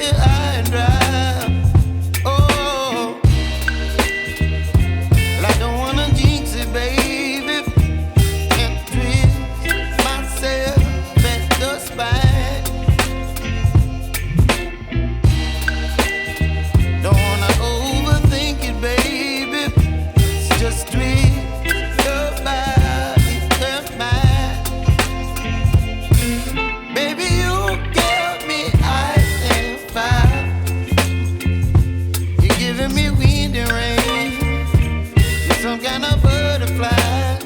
here high and dry. Oh, well, I don't wanna jinx it, baby, and twist myself at the spine. Don't wanna overthink it, baby. It's just twist your body and mine. Baby, you give me ice and fire. You're giving me wind and rain. You're some kind of butterfly.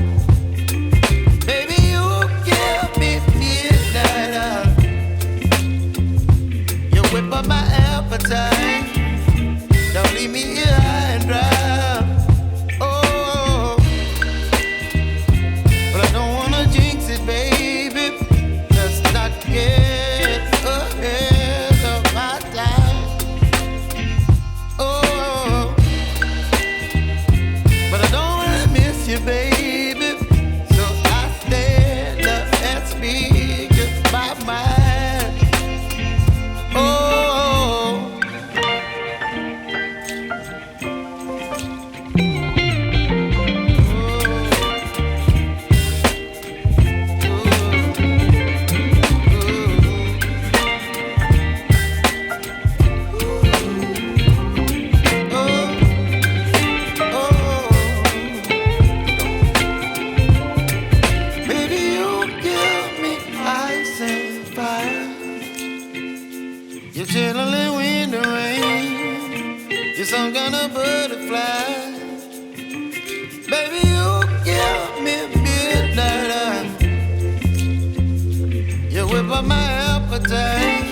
Baby, you give me midnight. You whip up my appetite. Don't leave me here high and dry. Oh, but I don't wanna jinx it, baby. Let's not get ahead of my time. Oh, but I don't wanna miss you, baby. So I stand up and speak my mind. Oh. Baby, you give me ice and fire. You're chilling wind and rain. You're some kind of butterfly. Baby, you give me midnight. You whip up my appetite.